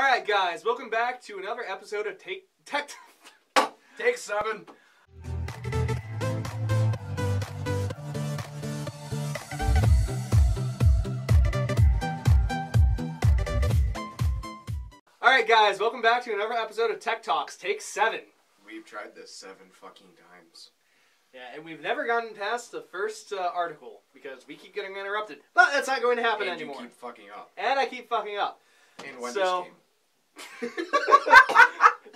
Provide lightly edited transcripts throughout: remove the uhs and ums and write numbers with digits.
Alright guys, welcome back to another episode of Take 7. Alright guys, welcome back to another episode of Tech Talks, Take 7. We've tried this 7 fucking times. Yeah, and we've never gotten past the first article, because we keep getting interrupted. But that's not going to happen anymore. And you keep fucking up. And I keep fucking up. And Wendy's came.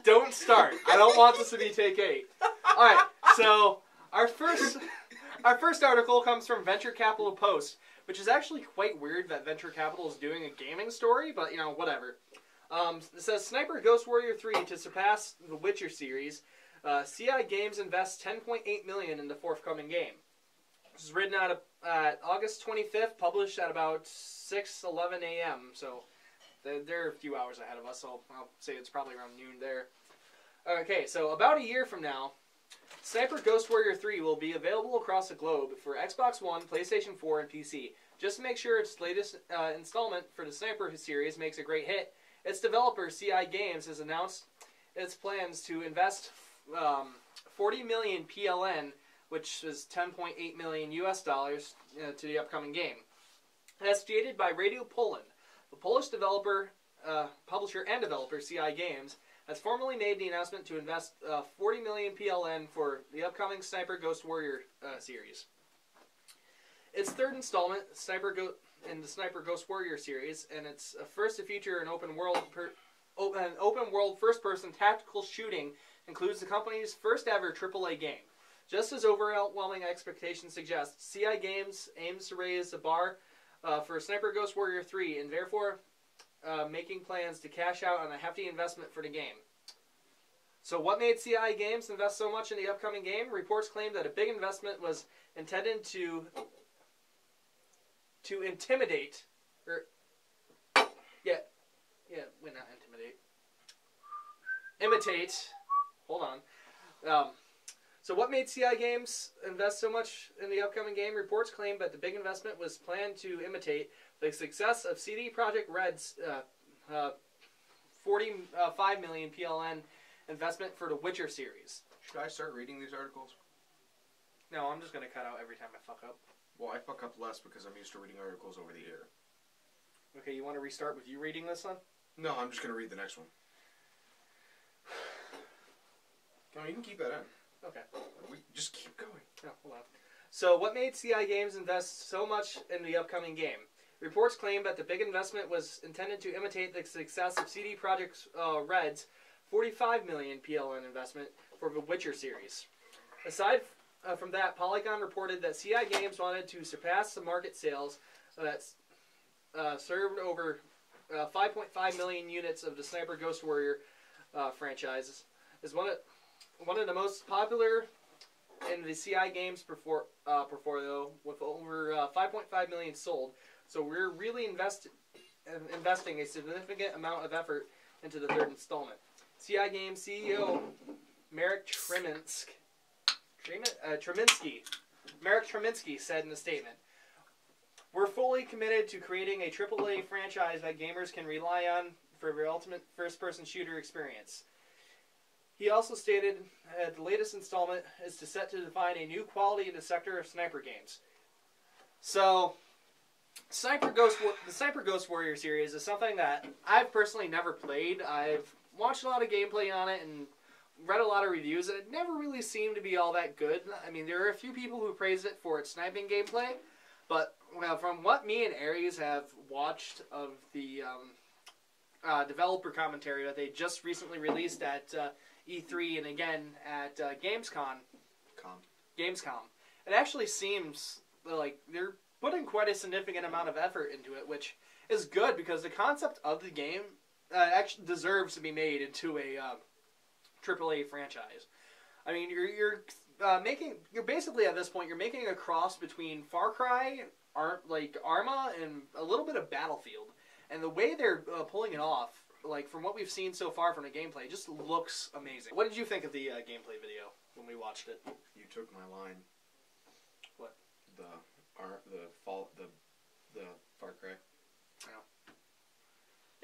Don't start. I don't want this to be take 8. Alright, so our first article comes from Venture Capital Post, which is actually quite weird that Venture Capital is doing a gaming story, but you know, whatever. It says, Sniper Ghost Warrior 3 to surpass the Witcher series. CI Games invests $10.8 million in the forthcoming game. This is written out August 25th, published at about 6:11 a.m., so they're a few hours ahead of us, so I'll say it's probably around noon there. Okay, so about a year from now, Sniper Ghost Warrior 3 will be available across the globe for Xbox One, PlayStation 4, and PC. Just to make sure its latest installment for the Sniper series makes a great hit, its developer, CI Games, has announced its plans to invest 40 million PLN, which is 10.8 million US dollars, to the upcoming game. As stated by Radio Poland, the Polish developer, publisher and developer, CI Games, has formally made the announcement to invest 40 million PLN for the upcoming Sniper Ghost Warrior series. Its third installment, in the Sniper Ghost Warrior series, and it's first to feature an open world first-person tactical shooting, includes the company's first-ever AAA game. Just as overwhelming expectations suggest, CI Games aims to raise the bar for Sniper Ghost Warrior 3, and therefore making plans to cash out on a hefty investment for the game. So what made CI Games invest so much in the upcoming game? Reports claim that a big investment was intended to intimidate, imitate, hold on. So what made CI Games invest so much in the upcoming game? Reports claim that the big investment was planned to imitate the success of CD Projekt Red's 45 million PLN investment for the Witcher series. Should I start reading these articles? No, I'm just going to cut out every time I fuck up. Well, I fuck up less because I'm used to reading articles over the air. Okay, you want to restart with you reading this one? No, I'm just going to read the next one. No, you can keep that in. Okay. We just keep going. Oh, hold on. So, what made CI Games invest so much in the upcoming game? Reports claim that the big investment was intended to imitate the success of CD Projekt Red's 45 million PLN investment for the Witcher series. Aside from that, Polygon reported that CI Games wanted to surpass the market sales that served over 5.5 million units of the Sniper Ghost Warrior franchise. Is one of the most popular in the CI Games portfolio, with over 5.5 million sold. So we're really investing a significant amount of effort into the third installment. CI Games CEO Marek Treminsky said in a statement, "We're fully committed to creating a AAA franchise that gamers can rely on for their ultimate first-person shooter experience." He also stated the latest installment is set to define a new quality in the sector of sniper games. So, the Sniper Ghost Warrior series is something that I've personally never played. I've watched a lot of gameplay on it and read a lot of reviews, and it never really seemed to be all that good. I mean, there are a few people who praise it for its sniping gameplay, but from what me and Ares have watched of the developer commentary that they just recently released at E3 and again at Gamescom, it actually seems like they're putting quite a significant amount of effort into it, which is good because the concept of the game actually deserves to be made into a AAA franchise. I mean, you're basically at this point you're making a cross between Far Cry, Arma, and a little bit of Battlefield, and the way they're pulling it off, like from what we've seen so far from the gameplay, just looks amazing. What did you think of the gameplay video when we watched it? You took my line. What? The Far Cry.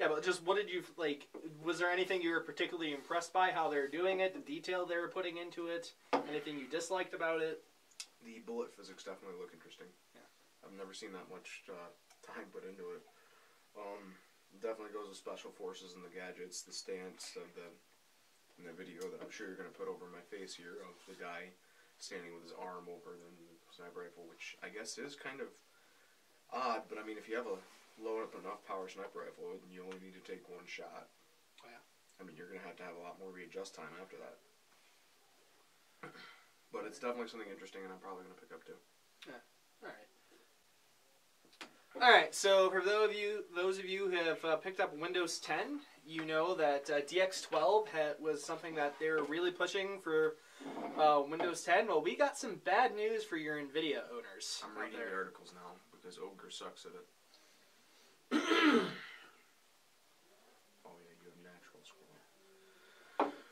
Yeah. Yeah, but just what did you, like, was there anything you were particularly impressed by, how they're doing it, the detail they were putting into it, anything you disliked about it? The bullet physics definitely look interesting. Yeah. I've never seen that much time put into it. Definitely goes with special forces and the gadgets, the stance of the video that I'm sure you're going to put over my face here of the guy standing with his arm over the sniper rifle, which I guess is kind of odd, but I mean, if you have a load up enough power sniper rifle and you only need to take one shot, oh, yeah. I mean, you're going to have a lot more readjust time after that. But it's definitely something interesting, and I'm probably going to pick up too. Yeah. Alright. Alright, so for those of you who have picked up Windows 10, you know that DX12 was something that they were really pushing for Windows 10. Well, we got some bad news for your NVIDIA owners. I'm reading the articles now because Ogre sucks at it. Oh yeah, you have natural scroll.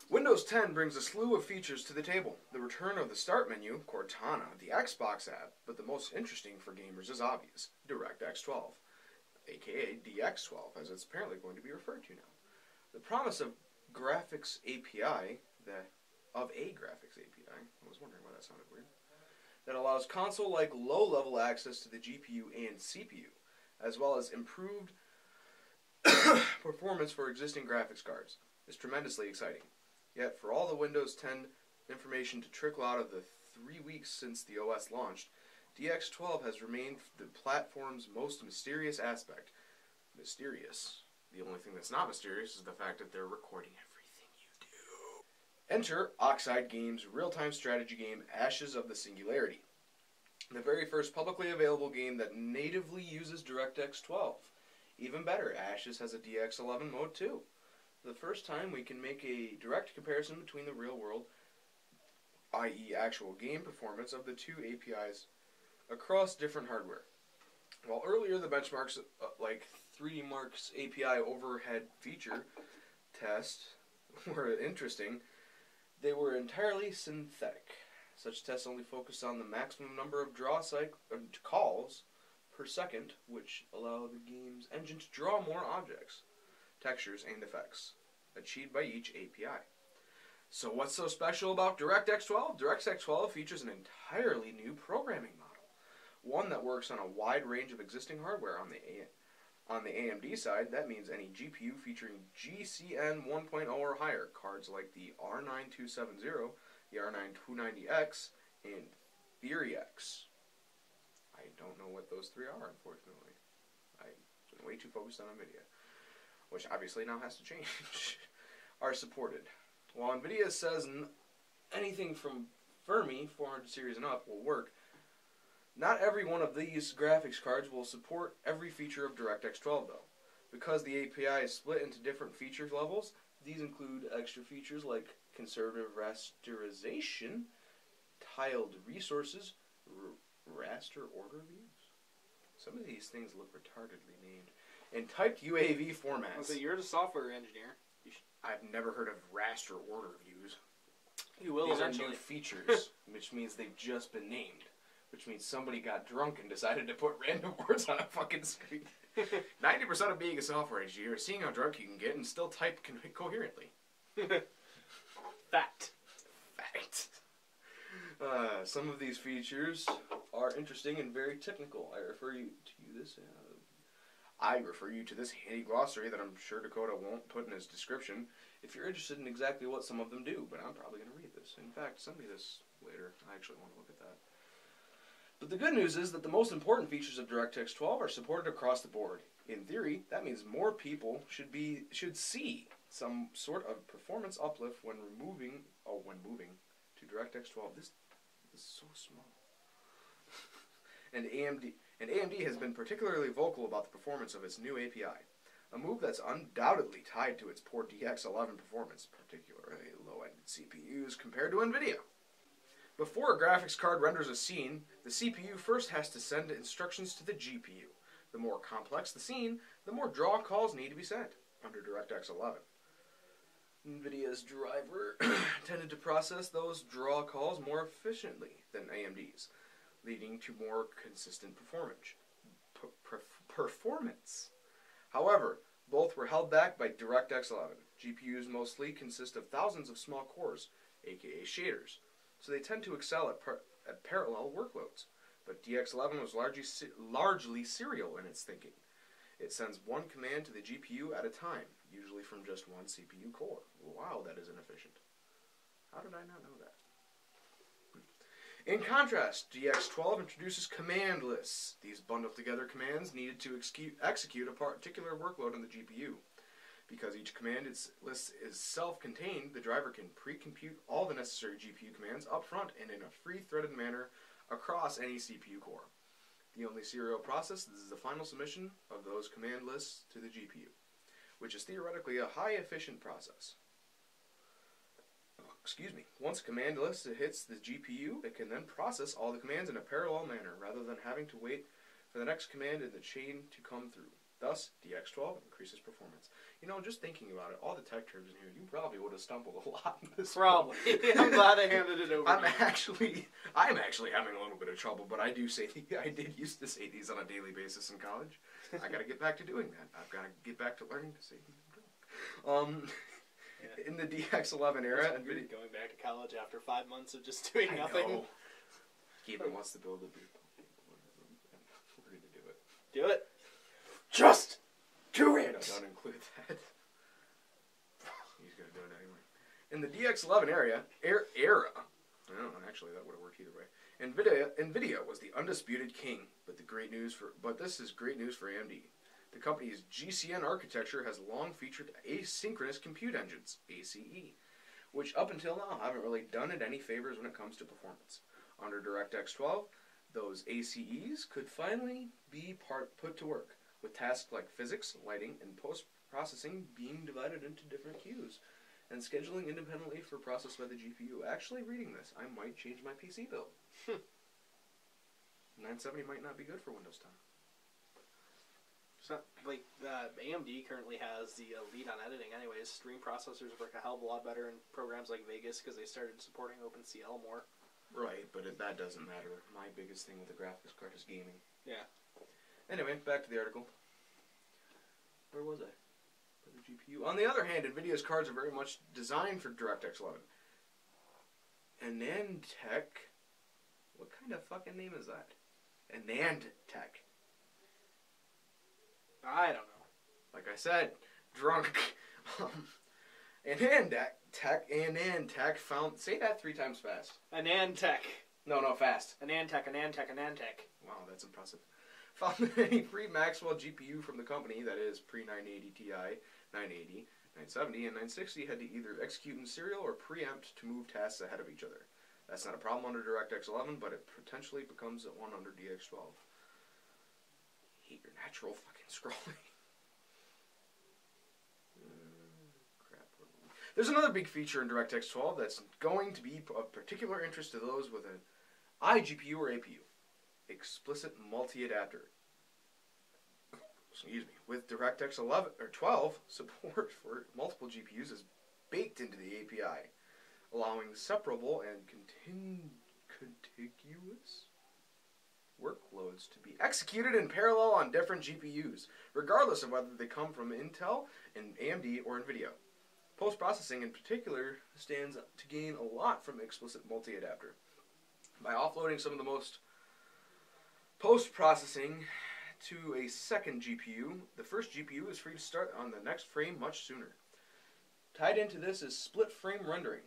Windows 10 brings a slew of features to the table. The return of the Start menu, Cortana, the Xbox app, but the most interesting for gamers is obvious, DirectX 12, aka DX12, as it's apparently going to be referred to now. The promise of graphics API, I was wondering why that sounded weird, that allows console-like low-level access to the GPU and CPU, as well as improved performance for existing graphics cards, is tremendously exciting. Yet, for all the Windows 10 information to trickle out of the 3 weeks since the OS launched, DX12 has remained the platform's most mysterious aspect. Mysterious. The only thing that's not mysterious is the fact that they're recording everything you do. Enter Oxide Games' real-time strategy game, Ashes of the Singularity. The very first publicly available game that natively uses DirectX 12. Even better, Ashes has a DX11 mode too. For the first time, we can make a direct comparison between the real world, i.e. actual game performance, of the two APIs across different hardware. While earlier the benchmarks, like 3D Mark's API overhead feature test, were interesting, they were entirely synthetic. Such tests only focused on the maximum number of calls per second, which allow the game's engine to draw more objects, textures, and effects, achieved by each API. So what's so special about DirectX 12? DirectX 12 features an entirely new programming model, one that works on a wide range of existing hardware. On the AMD side, that means any GPU featuring GCN 1.0 or higher, cards like the R9270, the R9290X, and TheoryX. I don't know what those three are, unfortunately. I've been way too focused on NVIDIA, which obviously now has to change, are supported. While NVIDIA says anything from Fermi 400 series and up will work, not every one of these graphics cards will support every feature of DirectX 12 though. Because the API is split into different feature levels, these include extra features like conservative rasterization, tiled resources, raster order views. Some of these things look retardedly named. And typed UAV formats. So you're the software engineer. I've never heard of raster order views. You will These eventually. are new features, which means they've just been named. Which means somebody got drunk and decided to put random words on a fucking screen. 90% of being a software engineer is seeing how drunk you can get and still type coherently. Fact. Fact. Some of these features are interesting and very technical. I refer you to this handy glossary that I'm sure Dakota won't put in his description if you're interested in exactly what some of them do, but I'm probably going to read this. In fact, send me this later. I actually want to look at that. But the good news is that the most important features of DirectX 12 are supported across the board. In theory, that means more people should see some sort of performance uplift when moving to DirectX 12. This is so small. And AMD has been particularly vocal about the performance of its new API, a move that's undoubtedly tied to its poor DX11 performance, particularly low-ended CPUs compared to NVIDIA. Before a graphics card renders a scene, the CPU first has to send instructions to the GPU. The more complex the scene, the more draw calls need to be sent under DirectX 11. NVIDIA's driver tended to process those draw calls more efficiently than AMD's, leading to more consistent performance. However, Both were held back by DirectX 11. GPUs mostly consist of thousands of small cores, aka shaders, so they tend to excel at parallel workloads. But DX11 was largely serial in its thinking. It sends one command to the GPU at a time, usually from just one CPU core. Wow, that is inefficient. How did I not know that? In contrast, DX12 introduces command lists. These bundle together commands needed to execute a particular workload on the GPU. Because each command list is self-contained, the driver can pre-compute all the necessary GPU commands up front and in a free-threaded manner across any CPU core. The only serial process is the final submission of those command lists to the GPU, which is theoretically a high-efficient process. Excuse me. Once a command list hits the GPU, it can then process all the commands in a parallel manner, rather than having to wait for the next command in the chain to come through. Thus, DX12 increases performance. You know, just thinking about it, all the tech terms in here, you probably would have stumbled a lot in this. Probably. I'm glad I handed it over. I'm actually having a little bit of trouble, but I did used to say these on a daily basis in college. I got to get back to doing that. I've got to get back to learning to say these. In the DX11 era, NVIDIA going back to college after 5 months of just doing nothing. Gaben wants to build a big. We're going to do it. Do it. Just do it! No, don't include that. He's going to do it anyway. In the DX11 era, well, actually that would have worked either way. NVIDIA was the undisputed king, but this is great news for AMD. The company's GCN architecture has long featured asynchronous compute engines, ACE, which up until now haven't really done it any favors when it comes to performance. Under DirectX 12, those ACEs could finally be put to work, with tasks like physics, lighting, and post-processing being divided into different queues, and scheduling independently for process by the GPU. Actually, reading this, I might change my PC build. 970 might not be good for Windows 10. So, like, AMD currently has the lead on editing anyways. Stream processors work a hell of a lot better in programs like Vegas because they started supporting OpenCL more. Right, but that doesn't matter. My biggest thing with the graphics card is gaming. Yeah. Anyway, back to the article. Where was I? For the GPU. On the other hand, NVIDIA's cards are very much designed for DirectX 11. AnandTech. What kind of fucking name is that? AnandTech. I don't know. Like I said, drunk. AnandTech found. Say that 3 times fast. AnandTech. No, fast. AnandTech. Wow, that's impressive. Found that any free Maxwell GPU from the company, that is pre-980 Ti, 980, 970, and 960, had to either execute in serial or preempt to move tasks ahead of each other. That's not a problem under DirectX 11, but it potentially becomes one under DX12. I hate your natural fucking scrolling. Crap. There's another big feature in DirectX 12 that's going to be of particular interest to those with an iGPU or APU. Explicit multi-adapter. Excuse me. With DirectX 11 or 12, support for multiple GPUs is baked into the API, allowing separable and contiguous workloads to be executed in parallel on different GPUs, regardless of whether they come from Intel, and AMD, or NVIDIA. Post-processing in particular stands to gain a lot from explicit multi-adapter. By offloading some of the most post-processing to a second GPU, the first GPU is free to start on the next frame much sooner. Tied into this is split frame rendering.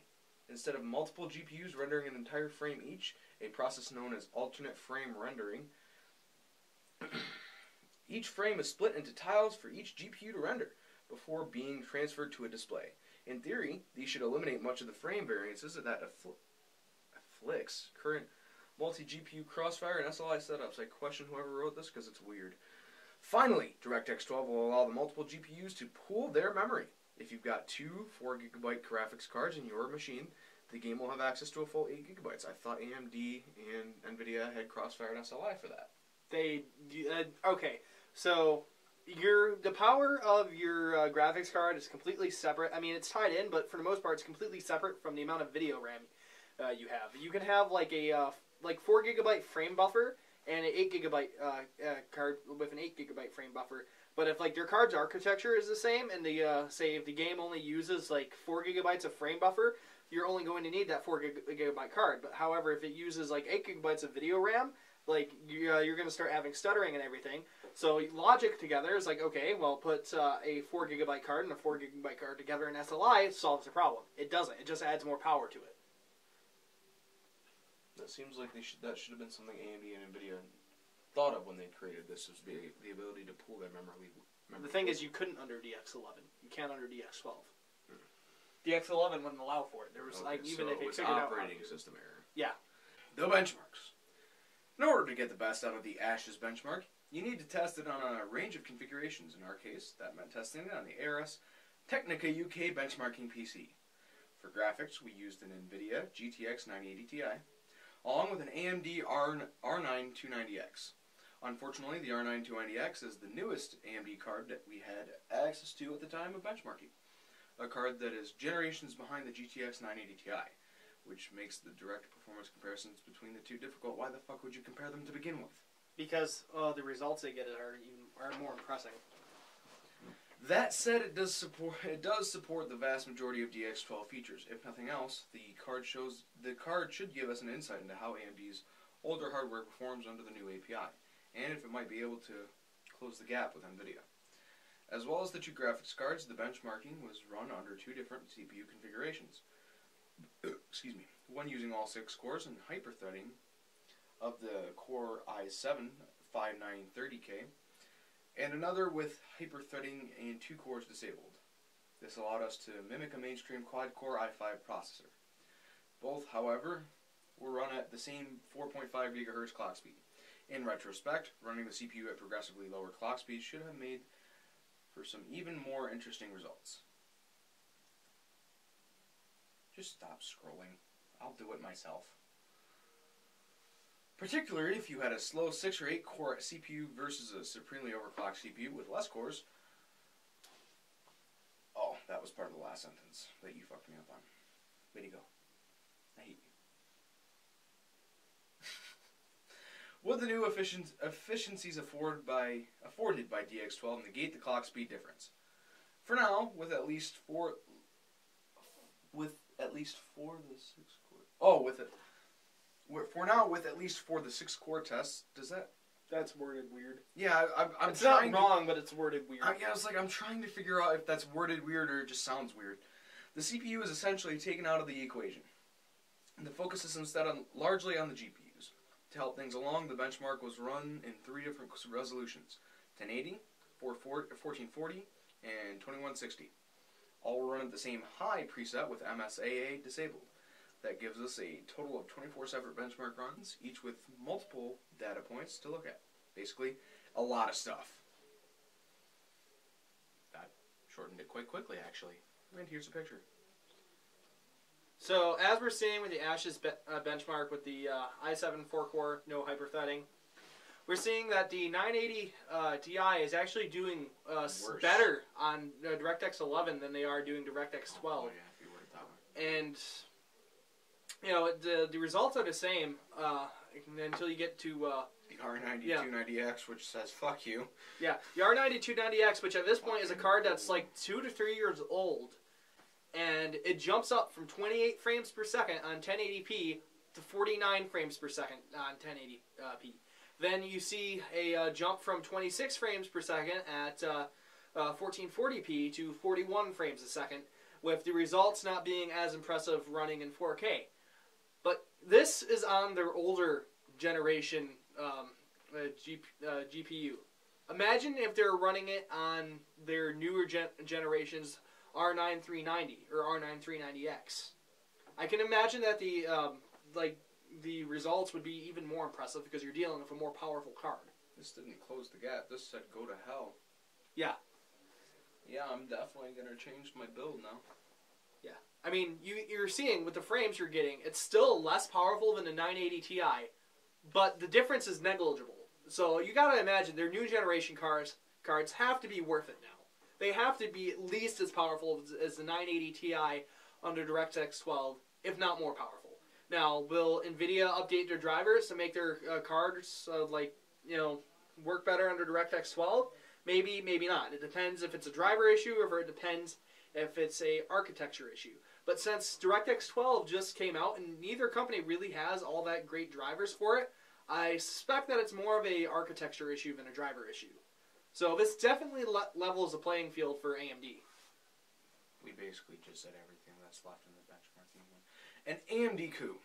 Instead of multiple GPUs rendering an entire frame each, a process known as alternate frame rendering, each frame is split into tiles for each GPU to render before being transferred to a display. In theory, these should eliminate much of the frame variances that afflicts current multi-GPU crossfire and SLI setups. I question whoever wrote this because it's weird. Finally, DirectX 12 will allow the multiple GPUs to pool their memory. If you've got 2 4GB graphics cards in your machine, the game will have access to a full 8GB. I thought AMD and NVIDIA had crossfire and SLI for that. Okay, so the power of your graphics card is completely separate. I mean, it's tied in, but for the most part, it's completely separate from the amount of video RAM you have. You can have like a 4GB frame buffer and an 8GB card with an 8GB frame buffer. But if like their card's architecture is the same, and the say if the game only uses like 4 gigabytes of frame buffer, you're only going to need that 4 gigabyte card. But however, if it uses like 8 gigabytes of video RAM, like you're going to start having stuttering and everything. So logic together is like, okay, well, put a 4 gigabyte card and a 4 gigabyte card together in SLI solves the problem. It doesn't. It just adds more power to it. That seems like that should have been something AMD and NVIDIA thought of when they created this, was the ability to pull their memory. The thing is, you couldn't under DX11. You can't under DX12. DX11 wouldn't allow for it. There was like even if it figured out operating system error. Yeah. The benchmarks. In order to get the best out of the Ashes benchmark, you need to test it on a range of configurations. In our case, that meant testing it on the Ares Technica UK benchmarking PC. For graphics, we used an NVIDIA GTX 980 Ti, along with an AMD R9 290X. Unfortunately, the R9 290X is the newest AMD card that we had access to at the time of benchmarking. A card that is generations behind the GTX 980 Ti, which makes the direct performance comparisons between the two difficult. Why the fuck would you compare them to begin with? Because the results they get are more impressive. That said, it does support the vast majority of DX12 features. If nothing else, the card should give us an insight into how AMD's older hardware performs under the new API, and if it might be able to close the gap with NVIDIA. As well as the two graphics cards, the benchmarking was run under two different CPU configurations. Excuse me. One using all 6 cores and hyper-threading of the Core i7 5930K, and another with hyper-threading and 2 cores disabled. This allowed us to mimic a mainstream quad-core i5 processor. Both, however, were run at the same 4.5 GHz clock speed. In retrospect, running the CPU at progressively lower clock speeds should have made for some even more interesting results. Just stop scrolling. I'll do it myself. Particularly if you had a slow 6 or 8 core CPU versus a supremely overclocked CPU with less cores. Oh, that was part of the last sentence that you fucked me up on. Way to go. I hate you. Would the new efficiencies afforded by DX12 negate the clock speed difference? For now, with at least four of the 6 core. Oh, for now, with at least 4 of the 6 core tests, does that? That's worded weird. Yeah, I'm it's trying not wrong, but it's worded weird. I'm trying to figure out if that's worded weird or it just sounds weird. The CPU is essentially taken out of the equation, and the focus is instead largely on the GPUs. To help things along, the benchmark was run in 3 different resolutions: 1080, 1440, and 2160. All were run at the same high preset with MSAA disabled. That gives us a total of 24 separate benchmark runs, each with multiple data points to look at. Basically, a lot of stuff. That shortened it quite quickly, actually. And here's a picture. So, as we're seeing with the Ashes benchmark with the i7 4-core, no hyper-threading, we're seeing that the 980 Ti is actually doing better on DirectX 11 than they are doing DirectX 12. Oh, yeah, if you word it that way. And, you know, the results are the same until you get to... the R90 290X, which says, fuck you. Yeah, the R90 290X, which at this point is a card that's like 2 to 3 years old. And it jumps up from 28 frames per second on 1080p to 49 frames per second on 1080p. Then you see a jump from 26 frames per second at 1440p to 41 frames a second, with the results not being as impressive running in 4K. But this is on their older generation GPU. Imagine if they're running it on their newer generations R9 390 or R9 390X. I can imagine that the results would be even more impressive because you're dealing with a more powerful card. This didn't close the gap. This said go to hell. Yeah. Yeah, I'm definitely going to change my build now. Yeah. I mean, you're seeing with the frames you're getting, it's still less powerful than the 980 Ti, but the difference is negligible. So you got to imagine their new generation cards have to be worth it now. They have to be at least as powerful as the 980 Ti under DirectX 12, if not more powerful. Now, will NVIDIA update their drivers to make their cards work better under DirectX 12? Maybe, maybe not. It depends if it's a driver issue or if it depends if it's a architecture issue. But since DirectX 12 just came out and neither company really has all that great drivers for it, I suspect that it's more of a architecture issue than a driver issue. So this definitely levels the playing field for AMD. We basically just said everything that's left in the benchmarking one. An AMD coup.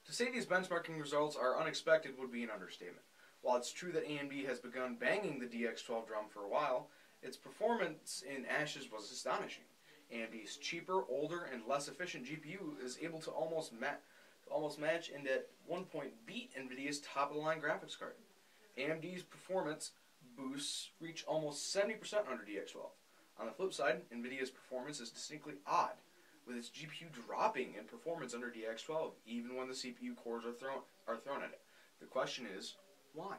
To say these benchmarking results are unexpected would be an understatement. While it's true that AMD has begun banging the DX12 drum for a while, its performance in Ashes was astonishing. AMD's cheaper, older, and less efficient GPU is able to almost match and at one point beat NVIDIA's top-of-the-line graphics card. AMD's performance boosts reach almost 70% under DX12. On the flip side, NVIDIA's performance is distinctly odd, with its GPU dropping in performance under DX12, even when the CPU cores are thrown at it. The question is, why?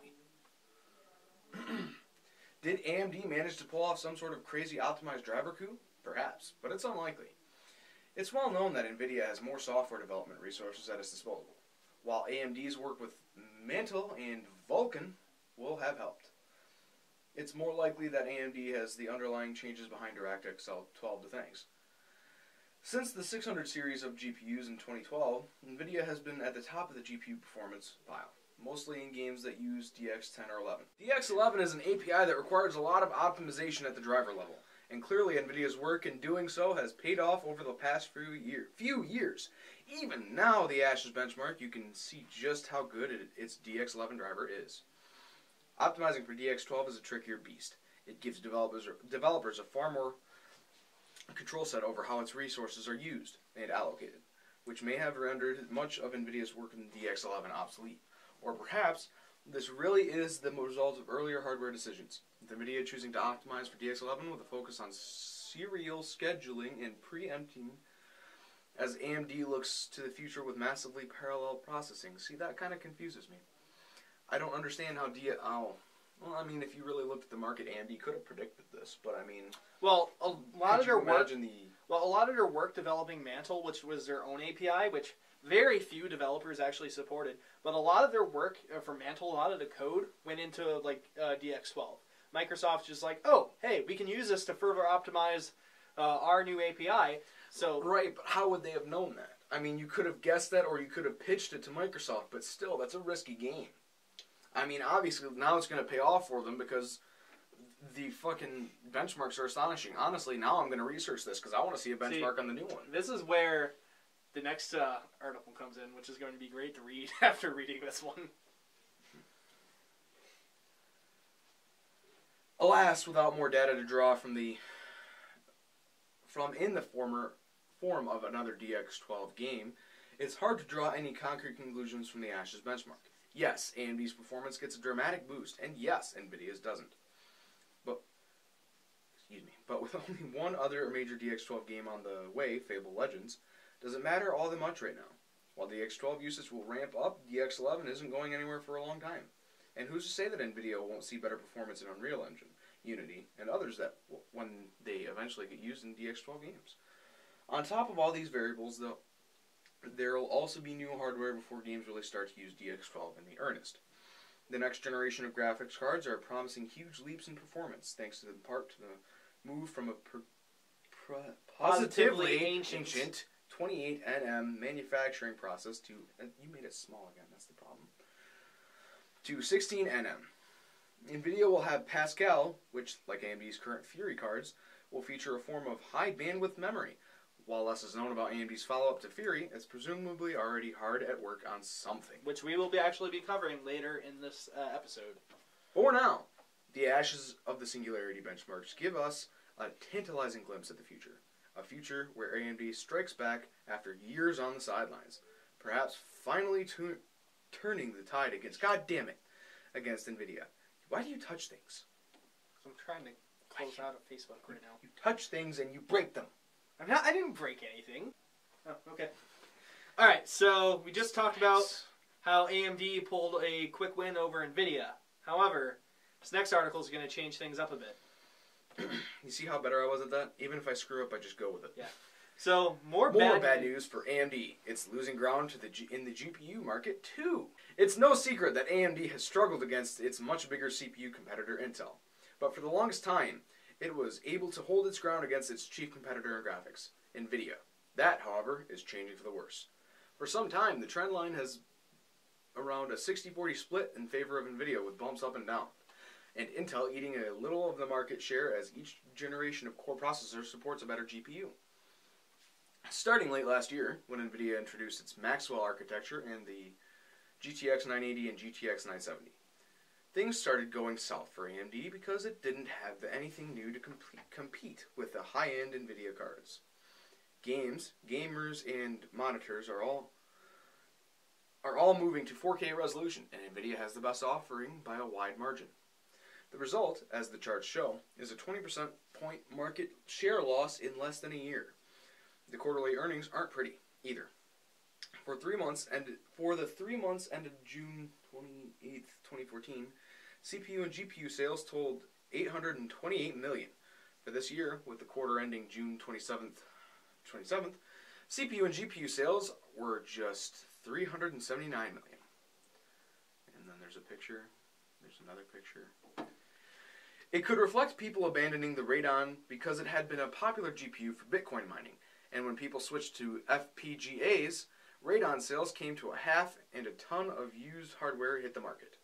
Did AMD manage to pull off some sort of crazy optimized driver coup? Perhaps, but it's unlikely. It's well known that NVIDIA has more software development resources at its disposal, while AMD's work with Mantle and Vulkan will have helped. It's more likely that AMD has the underlying changes behind DirectX 12 to thanks. Since the 600 series of GPUs in 2012, NVIDIA has been at the top of the GPU performance pile, mostly in games that use DX10 or 11. DX11 is an API that requires a lot of optimization at the driver level, and clearly NVIDIA's work in doing so has paid off over the past few years. Even now, the Ashes benchmark, you can see just how good its DX11 driver is. Optimizing for DX12 is a trickier beast. It gives developers a far more control set over how its resources are used and allocated, which may have rendered much of NVIDIA's work in DX11 obsolete. Or perhaps this really is the result of earlier hardware decisions, with NVIDIA choosing to optimize for DX11 with a focus on serial scheduling and preempting as AMD looks to the future with massively parallel processing. See, that kind of confuses me. I don't understand how well, I mean, if you really looked at the market, AMD could have predicted this, but I mean, well, a lot of their work developing Mantle, which was their own API, which very few developers actually supported, but a lot of their work for Mantle, a lot of the code went into like DX12. Microsoft's just like, oh, hey, we can use this to further optimize our new API. So right, but how would they have known that? I mean, you could have guessed that, or you could have pitched it to Microsoft, but still, that's a risky game. I mean, obviously, now it's going to pay off for them because the fucking benchmarks are astonishing. Honestly, now I'm going to research this because I want to see a benchmark on the new one. This is where the next article comes in, which is going to be great to read after reading this one. Alas, without more data to draw from in the form of another DX12 game, it's hard to draw any concrete conclusions from the Ashes benchmark. Yes, AMD's performance gets a dramatic boost, and yes, NVIDIA's doesn't. But with only one other major DX12 game on the way, Fable Legends, does it matter all that much right now? While DX12 usage will ramp up, DX11 isn't going anywhere for a long time. And who's to say that NVIDIA won't see better performance in Unreal Engine, Unity, and others that when they eventually get used in DX12 games? On top of all these variables, though, there will also be new hardware before games really start to use DX12 in the earnest. The next generation of graphics cards are promising huge leaps in performance, thanks in part to the move from a positively ancient 28nm manufacturing process to... You made it small again, that's the problem. To 16nm. NVIDIA will have Pascal, which, like AMD's current Fury cards, will feature a form of high bandwidth memory. While less is known about AMD's follow-up to Fury, it's presumably already hard at work on something. Which we will actually be covering later in this episode. For now, the Ashes of the Singularity benchmarks give us a tantalizing glimpse at the future. A future where AMD strikes back after years on the sidelines. Perhaps finally turning the tide against, against NVIDIA. Why do you touch things? I'm trying to close out of Facebook right now. You touch things and you break them. I didn't break anything. Oh, okay. Alright, so we just talked about how AMD pulled a quick win over NVIDIA. However, this next article is going to change things up a bit. You see how better I was at that? Even if I screw up, I just go with it. Yeah. So, more bad news for AMD. It's losing ground in the GPU market, too. It's no secret that AMD has struggled against its much bigger CPU competitor, Intel. But for the longest time, it was able to hold its ground against its chief competitor in graphics, NVIDIA. That, however, is changing for the worse. For some time, the trend line has around a 60-40 split in favor of NVIDIA with bumps up and down, and Intel eating a little of the market share as each generation of core processors supports a better GPU. Starting late last year, when NVIDIA introduced its Maxwell architecture and the GTX 980 and GTX 970, things started going south for AMD because it didn't have anything new to compete with the high-end NVIDIA cards. Gamers, and monitors are all moving to 4K resolution, and NVIDIA has the best offering by a wide margin. The result, as the charts show, is a 20% point market share loss in less than a year. The quarterly earnings aren't pretty either. For the 3 months ended June 28th, 2014, CPU and GPU sales totaled $828 million. For this year, with the quarter ending June 27th, CPU and GPU sales were just $379 million. And then there's a picture. There's another picture. It could reflect people abandoning the Radeon because it had been a popular GPU for Bitcoin mining. And when people switched to FPGAs, Radeon sales came to a half and a ton of used hardware hit the market.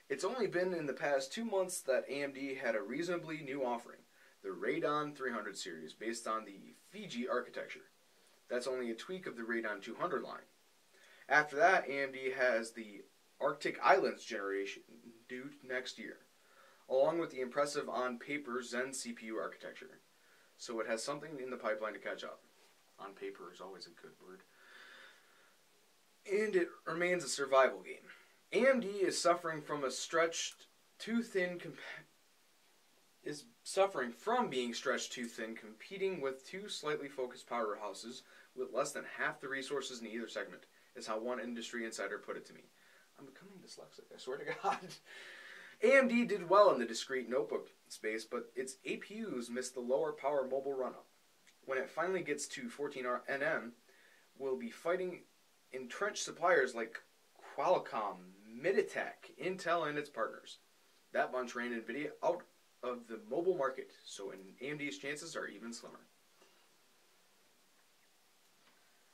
It's only been in the past 2 months that AMD had a reasonably new offering, the Radeon 300 series, based on the Fiji architecture. That's only a tweak of the Radeon 200 line. After that, AMD has the Arctic Islands generation due next year, along with the impressive on-paper Zen CPU architecture. So it has something in the pipeline to catch up. On paper is always a good word. And it remains a survival game. AMD is suffering from being stretched too thin, competing with two slightly focused powerhouses with less than half the resources in either segment, is how one industry insider put it to me. I'm becoming dyslexic, I swear to God. AMD did well in the discrete notebook space, but its APUs missed the lower power mobile run-up. When it finally gets to 14nm, we'll be fighting entrenched suppliers like Qualcomm, MediaTek, Intel, and its partners. That bunch ran NVIDIA out of the mobile market, so AMD's chances are even slimmer.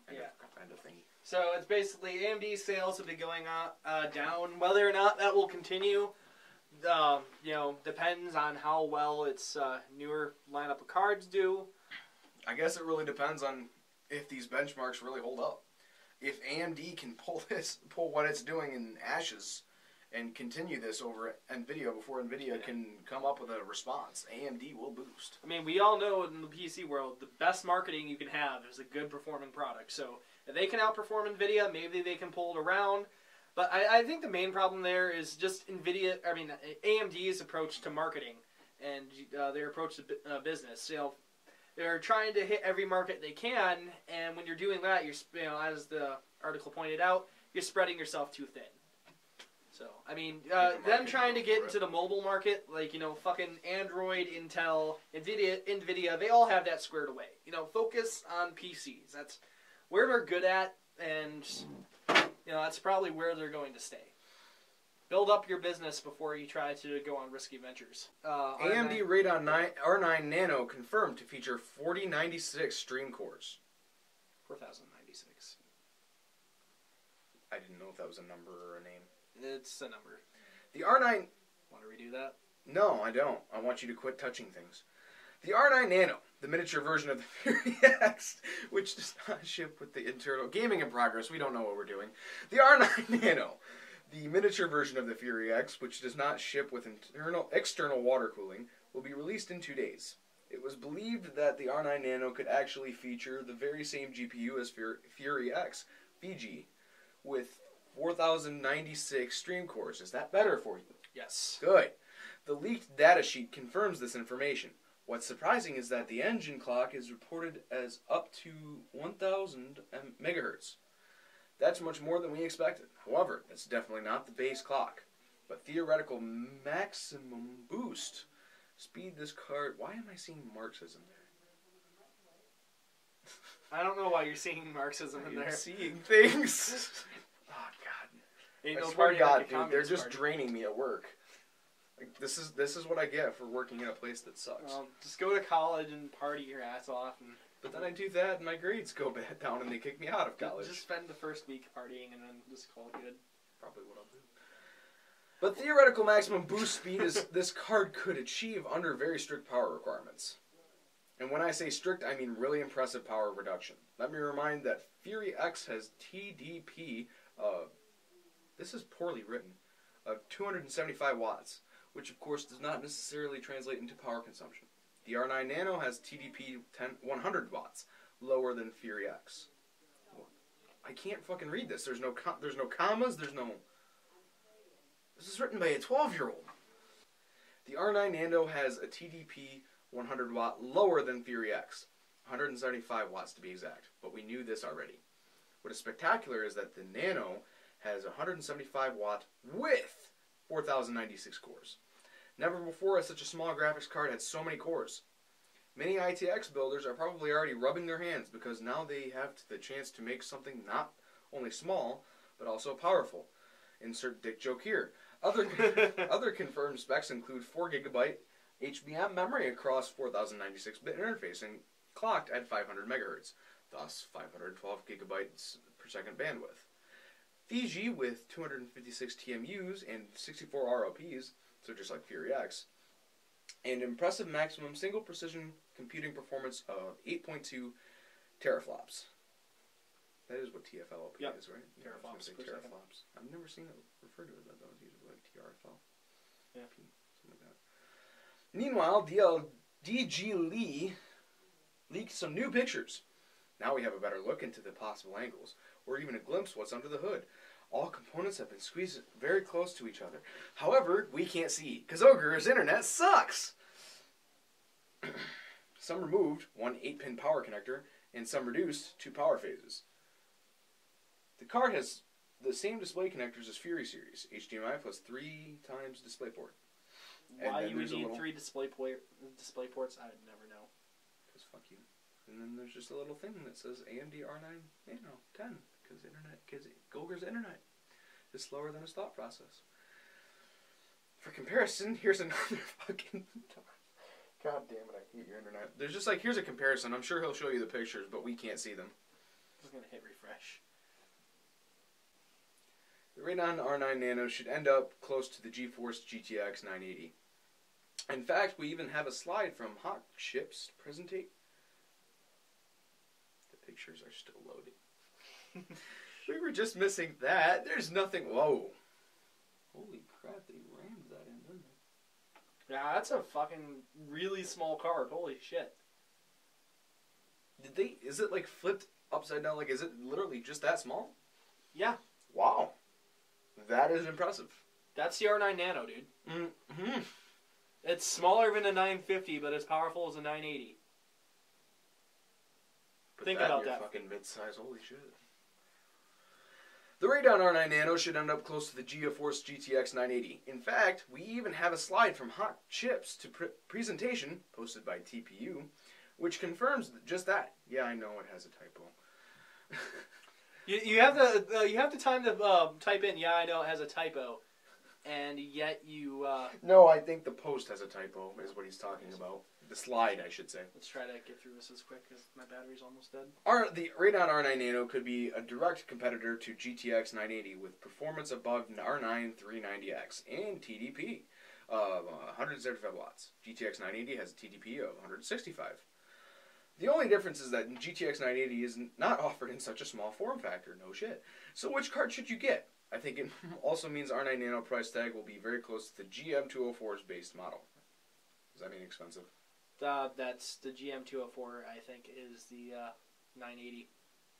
End of thingy. So it's basically AMD sales have been going down. Whether or not that will continue, depends on how well its newer lineup of cards do. I guess it really depends on if these benchmarks really hold up. If AMD can pull what it's doing in ashes and continue this over NVIDIA before NVIDIA can come up with a response, AMD will boost. I mean, we all know in the PC world, the best marketing you can have is a good performing product. So if they can outperform NVIDIA, maybe they can pull it around. But I think the main problem there is just AMD's approach to marketing and their approach to business. They're trying to hit every market they can, and when you're doing that, as the article pointed out, you're spreading yourself too thin. So, them trying to get into the mobile market, fucking Android, Intel, NVIDIA, they all have that squared away. Focus on PCs. That's where they're good at, and, that's probably where they're going to stay. Build up your business before you try to go on risky ventures. AMD Radeon R9 Nano confirmed to feature 4096 stream cores. 4096. I didn't know if that was a number or a name. It's a number. The R9... Want to redo that? No, I don't. I want you to quit touching things. The R9 Nano, the miniature version of the Fury X, which does not ship with the internal... Gaming in progress, we don't know what we're doing. The R9 Nano, the miniature version of the Fury X, which does not ship with external water cooling, will be released in 2 days. It was believed that the R9 Nano could actually feature the very same GPU as Fury X, Fiji, with 4096 stream cores. Is that better for you? Yes. Good. The leaked datasheet confirms this information. What's surprising is that the engine clock is reported as up to 1000 megahertz. That's much more than we expected. However, that's definitely not the base clock, but theoretical maximum boost speed this card. Why am I seeing Marxism there? I don't know why you're seeing Marxism in there. Seeing things. Oh God! Ain't I no swear to party like God, a dude, they're Communist just Party. draining me at work. This is what I get for working in a place that sucks. Just go to college and party your ass off. But then I do that and my grades go back down and they kick me out of college. Just spend the first week partying and then just call it good. Probably what I'll do. But theoretical maximum boost speed is this card could achieve under very strict power requirements. And when I say strict, I mean really impressive power reduction. Let me remind that Fury X has TDP, this is poorly written, of 275 watts, which of course does not necessarily translate into power consumption. The R9 Nano has TDP 100 watts, lower than Fury X. I can't fucking read this. There's no commas, there's no... This is written by a 12-year-old. The R9 Nano has a TDP 100 watt lower than Fury X. 175 watts to be exact. But we knew this already. What is spectacular is that the Nano has 175 watt with 4096 cores. Never before has such a small graphics card had so many cores. Many ITX builders are probably already rubbing their hands because now they have the chance to make something not only small, but also powerful. Insert dick joke here. Other confirmed specs include 4GB HBM memory across 4096-bit interface and clocked at 500 MHz, thus 512 gigabytes per second bandwidth. Fiji with 256 TMUs and 64 ROPs, so just like Fury X, and impressive maximum single precision computing performance of 8.2 teraflops. That is what TFLOP is, right? Yeah, teraflops. Teraflops. I've never seen it referred to as that, though. It's usually like TRFL. Yeah. Something like that. Meanwhile, DG Lee leaked some new pictures. Now we have a better look into the possible angles, or even a glimpse of what's under the hood. All components have been squeezed very close to each other. However, we can't see, because Ogre's internet sucks! Some removed, one 8-pin power connector, and some reduced, 2 power phases. The card has the same display connectors as Fury Series, HDMI plus 3 times DisplayPort. Why you would need 3 display ports, I'd never know. Because fuck you. And then there's just a little thing that says AMD R9 Nano 10, because Ogre's internet is slower than his thought process. For comparison, here's another fucking... God damn it, I hate your internet. There's just like, here's a comparison. I'm sure he'll show you the pictures, but we can't see them. I'm just going to hit refresh. The Radeon R9 Nano should end up close to the GeForce GTX 980. In fact, we even have a slide from Hot Chip's presentation. The pictures are still loading. We were just missing that. There's nothing. Whoa. Holy crap, they rammed that in, didn't they? Yeah, that's a fucking really small card. Holy shit. Did they, is it like flipped upside down? Like, is it literally just that small? Yeah. Wow. That is impressive. That's the R9 Nano, dude. Mm-hmm. It's smaller than a 950, but as powerful as a 980. Think about that. Fucking mid-size, holy shit. The Radeon R9 Nano should end up close to the GeForce GTX 980. In fact, we even have a slide from Hot Chips to presentation, posted by TPU, which confirms just that. Yeah, I know it has a typo. You have the time to type in, yeah, I know it has a typo, and yet you... No, I think the post has a typo, is what he's talking about. The slide, I should say. Let's try to get through this as quick, because my battery's almost dead. The Radeon R9 Nano could be a direct competitor to GTX 980 with performance above R9 390X and TDP of 175 watts. GTX 980 has a TDP of 165. The only difference is that GTX 980 is not offered in such a small form factor. No shit. So which card should you get? I think it also means R9 Nano price tag will be very close to the GM204's base model. Does that mean expensive? That's the GM204, I think, is the 980.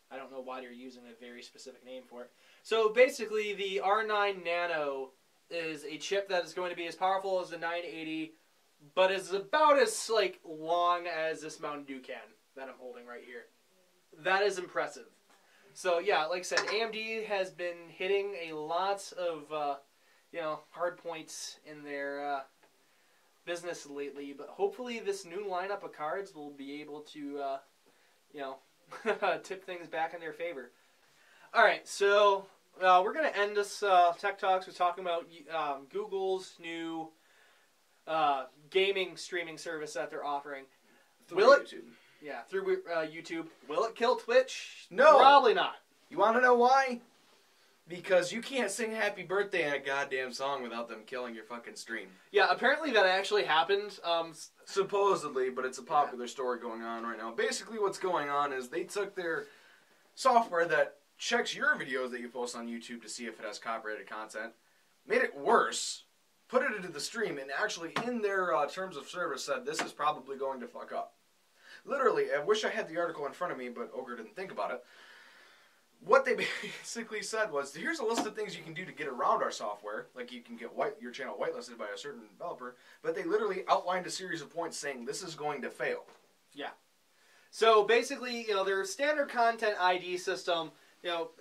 I don't know why they're using a very specific name for it. So basically, the R9 Nano is a chip that is going to be as powerful as the 980, but is about as long as this Mountain Dew can that I'm holding right here. That is impressive. So yeah, like I said, AMD has been hitting a lot of hard points in their business lately, but hopefully this new lineup of cards will be able to tip things back in their favor. All right, so we're gonna end this Tech Talks with talking about Google's new gaming streaming service that they're offering. Through Will it? YouTube. Yeah, through YouTube. Will it kill Twitch? No. Probably not. You want to know why? Because you can't sing Happy Birthday in a goddamn song without them killing your fucking stream. Yeah, apparently that actually happened. Supposedly, but it's a popular story going on right now. Basically what's going on is they took their software that checks your videos that you post on YouTube to see if it has copyrighted content, made it worse, put it into the stream, and actually in their terms of service said this is probably going to fuck up. Literally, I wish I had the article in front of me, but Ogre didn't think about it. What they basically said was, here's a list of things you can do to get around our software, like you can get your channel whitelisted by a certain developer, but they literally outlined a series of points saying this is going to fail. Yeah. So basically, their standard content ID system,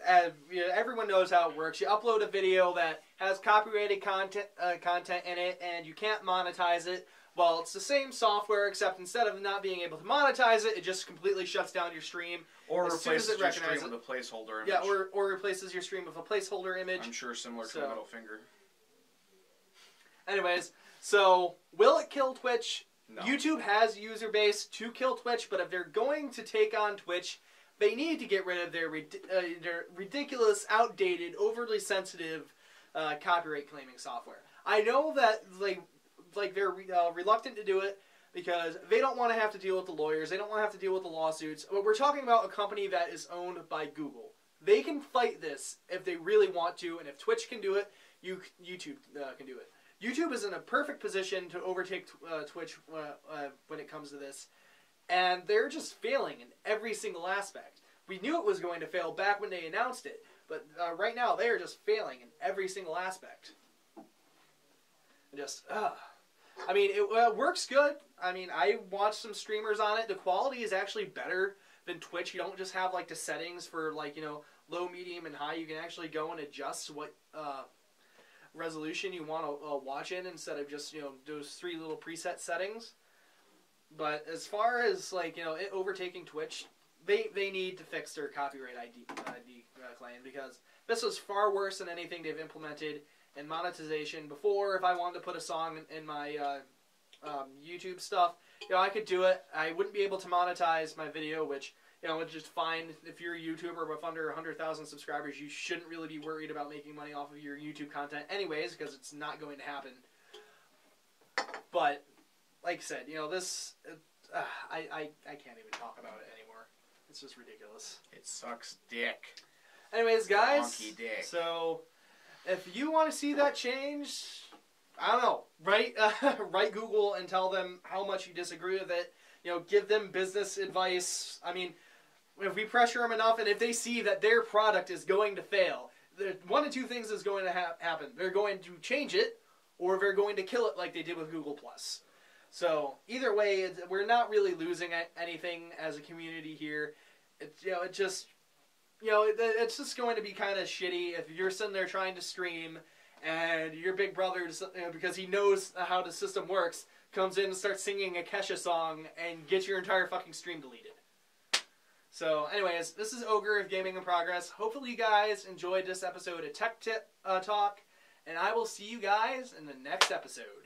everyone knows how it works. You upload a video that has copyrighted content in it, and you can't monetize it. Well, it's the same software, except instead of not being able to monetize it, it just completely shuts down your stream. Or as soon as replaces it your stream recognizes with a placeholder image. Yeah, or replaces your stream with a placeholder image. I'm sure similar to a middle finger. Anyways, so will it kill Twitch? No. YouTube has user base to kill Twitch, but if they're going to take on Twitch, they need to get rid of their ridiculous, outdated, overly sensitive copyright claiming software. I know that they're reluctant to do it because they don't want to have to deal with the lawyers. They don't want to have to deal with the lawsuits. But we're talking about a company that is owned by Google. They can fight this if they really want to, and if Twitch can do it, YouTube can do it. YouTube is in a perfect position to overtake Twitch when it comes to this, and they're just failing in every single aspect. We knew it was going to fail back when they announced it, but right now they are just failing in every single aspect. I mean, it works good. I mean, I watched some streamers on it. The quality is actually better than Twitch. You don't just have the settings for low, medium, and high. You can actually go and adjust what resolution you want to watch in instead of just those 3 little preset settings. But as far as it overtaking Twitch, they need to fix their copyright ID claim, because this was far worse than anything they've implemented in monetization before. If I wanted to put a song in my YouTube stuff, I could do it. I wouldn't be able to monetize my video, which it's just fine. If you're a YouTuber with under 100,000 subscribers, you shouldn't really be worried about making money off of your YouTube content anyways, because it's not going to happen. But like I said, this I can't even talk about it anymore. It's just ridiculous. It sucks dick. Anyways, guys, Donkey dick. so if you want to see that change, I don't know, write Google and tell them how much you disagree with it. Give them business advice. I mean, if we pressure them enough, and if they see that their product is going to fail, one of 2 things is going to happen. They're going to change it, or they're going to kill it like they did with Google+. So either way, we're not really losing anything as a community here. It's just going to be kind of shitty if you're sitting there trying to stream, and your big brother, because he knows how the system works, comes in and starts singing a Kesha song and gets your entire fucking stream deleted. So, anyways, this is Ogre of Gaming in Progress. Hopefully you guys enjoyed this episode of Tech Talk, and I will see you guys in the next episode.